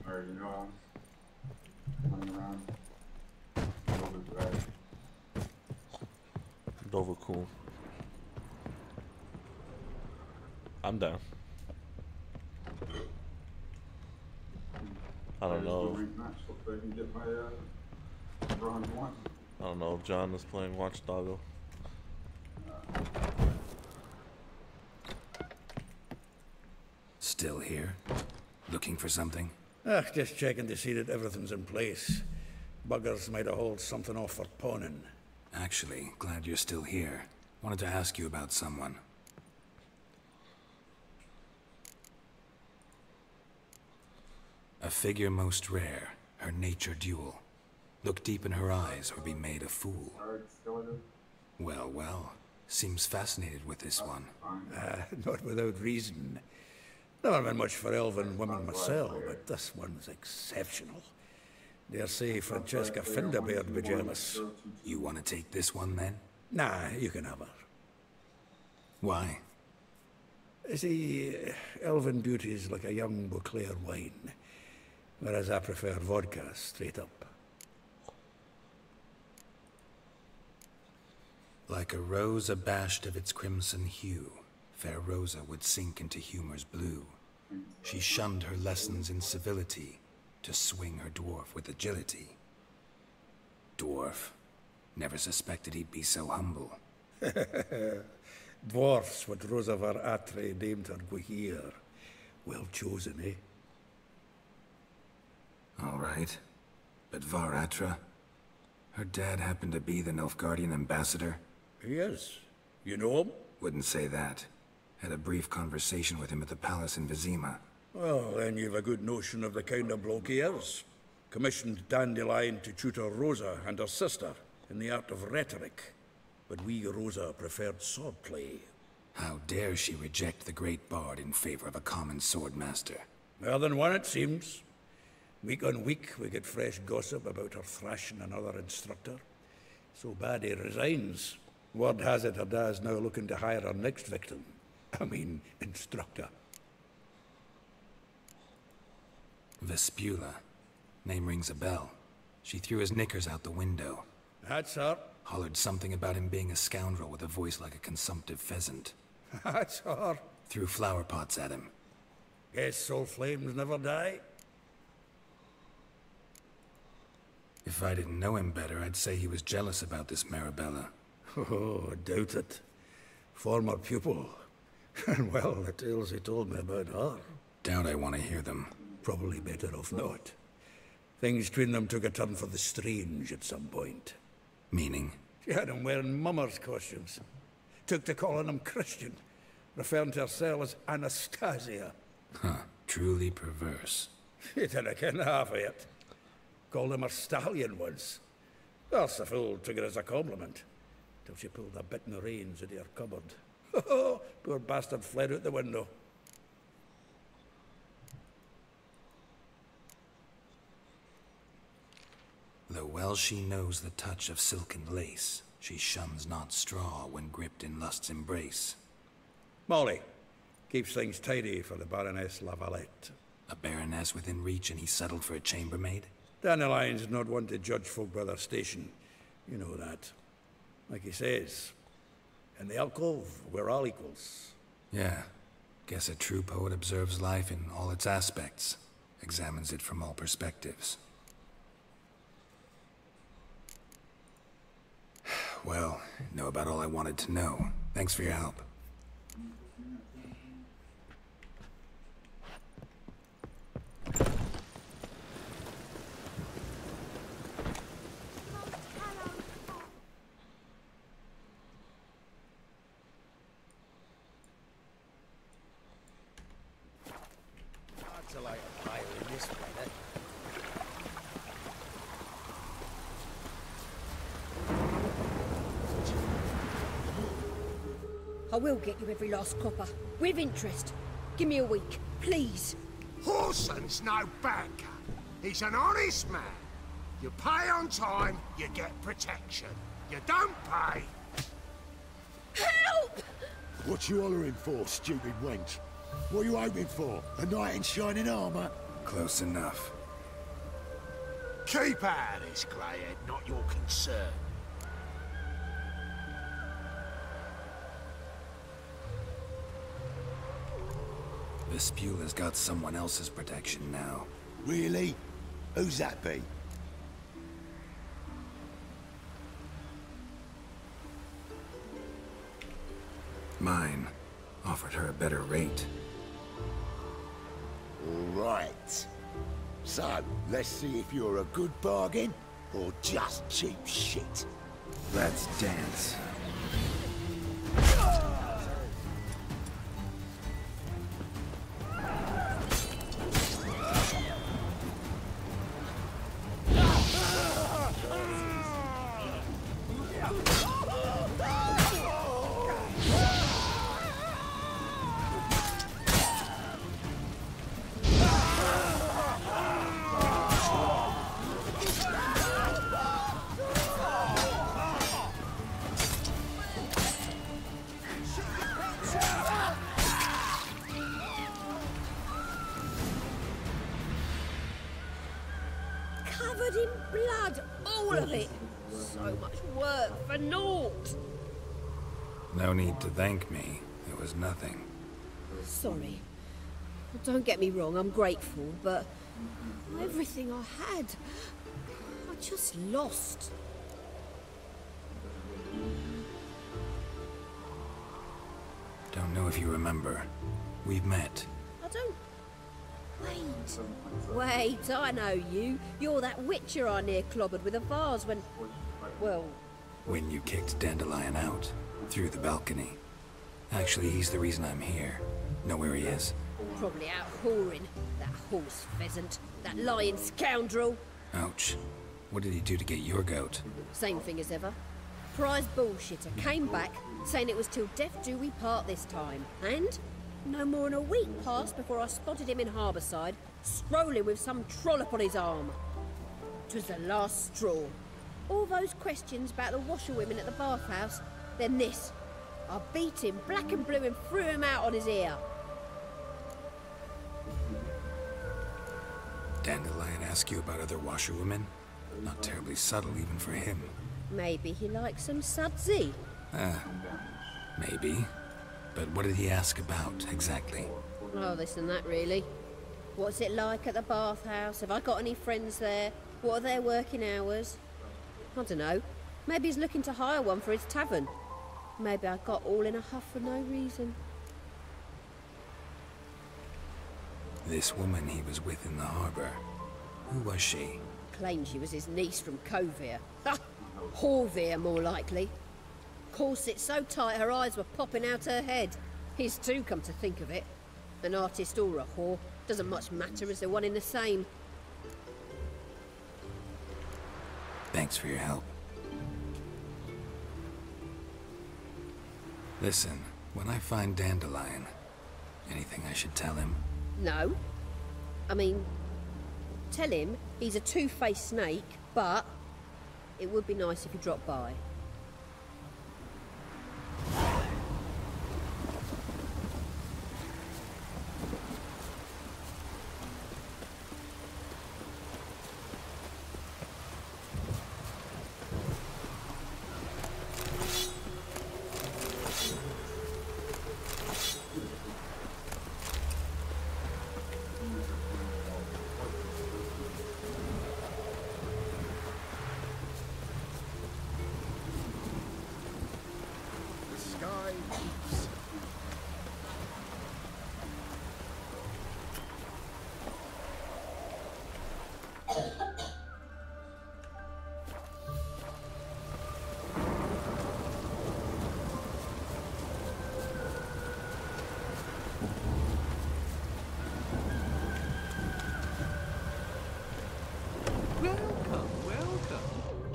Or, you know, running around. Dover cool. I'm down. I don't know. I don't know if John is playing Watch Doggo. Still here? Looking for something? Just checking to see that everything's in place. Buggers might have hauled something off for pawning. Actually, glad you're still here. Wanted to ask you about someone. A figure most rare, her nature dual. Look deep in her eyes or be made a fool. Well, well. Seems fascinated with this one. Not without reason. Never been much for elven women myself, but this one's exceptional. Dare say Francesca Finderbeard would be jealous. You want to take this one, then? Nah, you can have her. Why? See, elven beauty's like a young Beauclair wine, whereas I prefer vodka straight up. Like a rose abashed of its crimson hue, fair Rosa would sink into humor's blue. She shunned her lessons in civility to swing her dwarf with agility. Dwarf? Never suspected he'd be so humble. Dwarfs what Rosa var Atre named her Guahir. Well chosen, eh? All right. But Var Atra? Her dad happened to be the Nilfgaardian ambassador? He is. You know him? Wouldn't say that. Had a brief conversation with him at the palace in Vizima. Well, then you've a good notion of the kind of bloke he is. Commissioned Dandelion to tutor Rosa and her sister in the art of rhetoric. But we Rosa preferred swordplay. How dare she reject the great bard in favor of a common swordmaster? More than one, it seems. Week on week, we get fresh gossip about her thrashing another instructor. So bad he resigns. Word has it her dad's now looking to hire her next victim. I mean, instructor. Vespula. Name rings a bell. She threw his knickers out the window. That's her. Hollered something about him being a scoundrel with a voice like a consumptive pheasant. That's her. Threw flower pots at him. Guess soul flames never die. If I didn't know him better, I'd say he was jealous about this Marabella. Oh, doubt it. Former pupil. And well, the tales he told me about her. Doubt I want to hear them. Probably better off not. Things between them took a turn for the strange at some point. Meaning? She had him wearing mummers' costumes. Took to calling him Christian, referring to herself as Anastasia. Huh, truly perverse. She didn't ken half of it. Called him a stallion once. That's the fool took it as a compliment, till she pulled a bit in the reins out of her cupboard. Poor bastard fled out the window. Though well she knows the touch of silken lace, she shuns not straw when gripped in lust's embrace. Molly keeps things tidy for the Baroness Lavalette. A baroness within reach and he settled for a chambermaid? Dandelion's not one to judge folk by their station. You know that. Like he says, in the alcove, we're all equals. Yeah. Guess a true poet observes life in all its aspects, examines it from all perspectives. Well, know about all I wanted to know. Thanks for your help. To light a fire in this weather. I will get you every last copper, with interest. Give me a week, please. Horson's no banker. He's an honest man. You pay on time, you get protection. You don't pay... Help! What you hollering for, stupid wench? What are you hoping for? A knight in shining armor? Close enough. Keep out of this, greyhead, not your concern. Vespula's got someone else's protection now. Really? Who's that be? Mine. Offered her a better rate. All right. So, let's see if you're a good bargain or just cheap shit. Let's dance. Covered in blood, all of it. So much work for naught. No need to thank me. It was nothing. Sorry. Don't get me wrong, I'm grateful, but everything I had, I just lost. Don't know if you remember. We've met. I don't... Wait, I know you. You're that witcher I near clobbered with a vase when... Well... When you kicked Dandelion out. Through the balcony. Actually, he's the reason I'm here. Know where he is? Probably out whoring. That horse pheasant. That lying scoundrel. Ouch. What did he do to get your goat? Same thing as ever. Prize bullshitter came back, saying it was till death do we part this time. And... no more than a week passed before I spotted him in Harbourside, strolling with some trollop on his arm. 'Twas the last straw. All those questions about the washerwomen at the bathhouse, then this. I beat him black and blue and threw him out on his ear. Dandelion ask you about other washerwomen? Not terribly subtle even for him. Maybe he likes some sudsy. Maybe. But what did he ask about, exactly? Oh, this and that, really. What's it like at the bathhouse? Have I got any friends there? What are their working hours? I don't know. Maybe he's looking to hire one for his tavern. Maybe I got all in a huff for no reason. This woman he was with in the harbour. Who was she? Claimed she was his niece from Covere. Ha! Horvere, more likely. Corset so tight her eyes were popping out her head. His too, come to think of it. An artist or a whore. Doesn't much matter as they're one in the same. Thanks for your help. Listen, when I find Dandelion, anything I should tell him? No. I mean, tell him he's a two-faced snake, but it would be nice if he dropped by.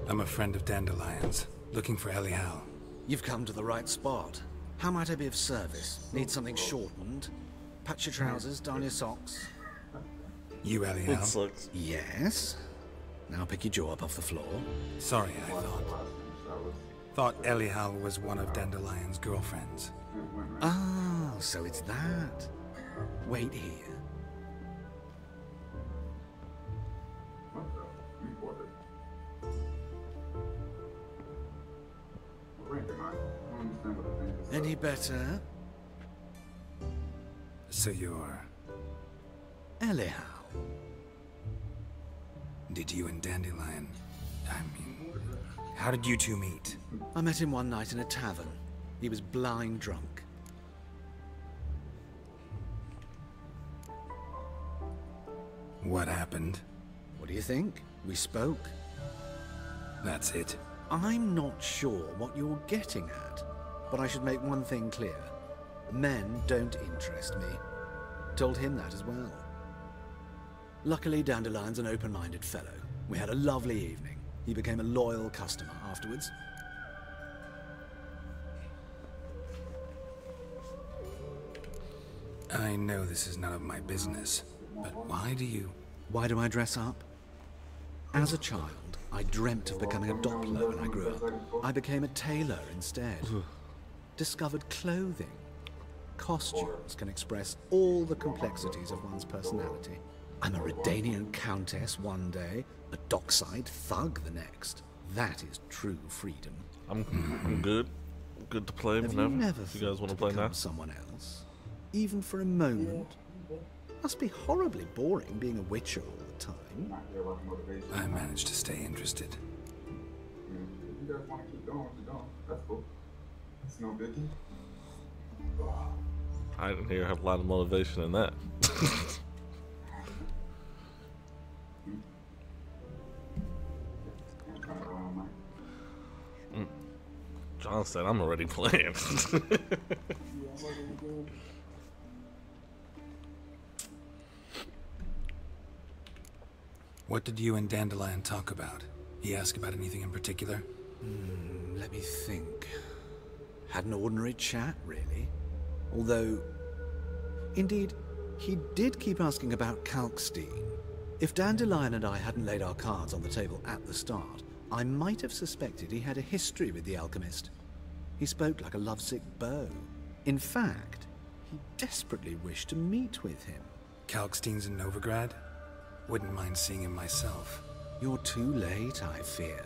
I'm a friend of Dandelion's, looking for Elial. You've come to the right spot. How might I be of service? Need something shortened? Patch your trousers, darn your socks. You Elial? Yes. Now pick your jaw up off the floor. Sorry, I thought Elial was one of Dandelion's girlfriends. Ah, so it's that. Wait here. Any better? So you're... Elial. Did you and Dandelion... I mean... How did you two meet? I met him one night in a tavern. He was blind drunk. What happened? What do you think? We spoke. That's it. I'm not sure what you're getting at, but I should make one thing clear. Men don't interest me. Told him that as well. Luckily, Dandelion's an open-minded fellow. We had a lovely evening. He became a loyal customer afterwards. I know this is none of my business, but why do you... Why do I dress up? As a child, I dreamt of becoming a Doppler when I grew up. I became a tailor instead. Discovered clothing. Costumes can express all the complexities of one's personality. I'm a Redanian countess one day, a dockside thug the next. That is true freedom. I'm good. Good to play Have whenever. you never If you guys want to play now? someone else? Even for a moment? Must be horribly boring being a witcher all the time. I managed to stay interested. If you guys want to keep going, keep going. That's cool. It's no biggie. I didn't hear a lot of motivation in that. John said, I'm already playing. What did you and Dandelion talk about? He asked about anything in particular? Let me think. Had an ordinary chat, really. Although, indeed, he did keep asking about Kalkstein. If Dandelion and I hadn't laid our cards on the table at the start, I might have suspected he had a history with the alchemist. He spoke like a lovesick beau. In fact, he desperately wished to meet with him. Kalkstein's in Novigrad? Wouldn't mind seeing him myself. You're too late, I fear.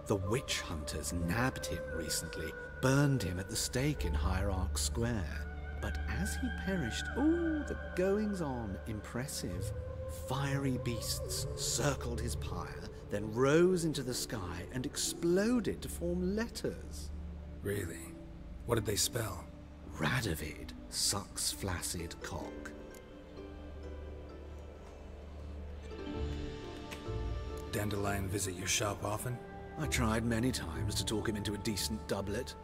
The witch hunters nabbed him recently, burned him at the stake in Hierarch Square. But as he perished, the goings-on impressive. Fiery beasts circled his pyre, then rose into the sky and exploded to form letters. Really? What did they spell? Radovid sucks flaccid cock. Dandelion visit your shop often? I tried many times to talk him into a decent doublet.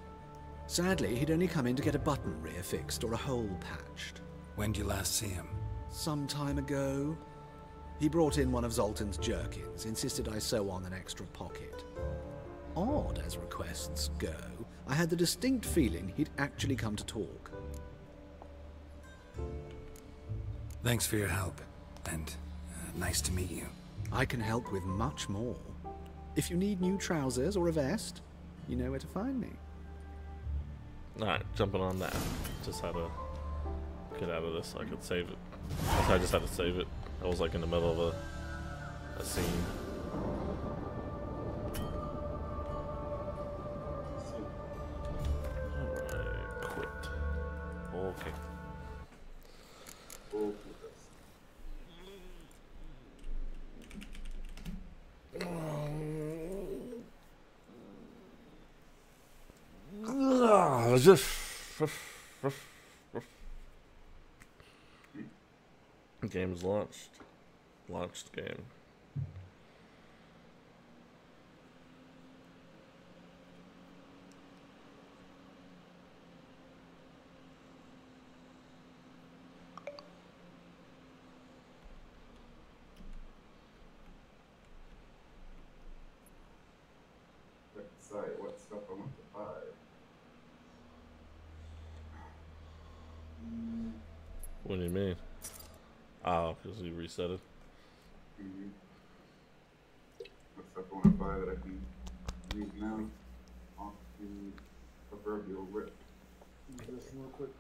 Sadly, he'd only come in to get a button rear fixed or a hole patched. When did you last see him? Some time ago. He brought in one of Zoltan's jerkins, insisted I sew on an extra pocket. Odd as requests go, I had the distinct feeling he'd actually come to talk. Thanks for your help, and nice to meet you. I can help with much more. If you need new trousers or a vest, you know where to find me. Alright, jumping on that. Just had to get out of this so I could save it. I just had to save it. I was like in the middle of a scene. Alright, quit. Okay. Game's launched. Launched game. Decide what stuff I want to buy. What do you mean? Oh, because you reset it. What stuff I want to buy that I can use now off the proverbial rip. Use this real quick.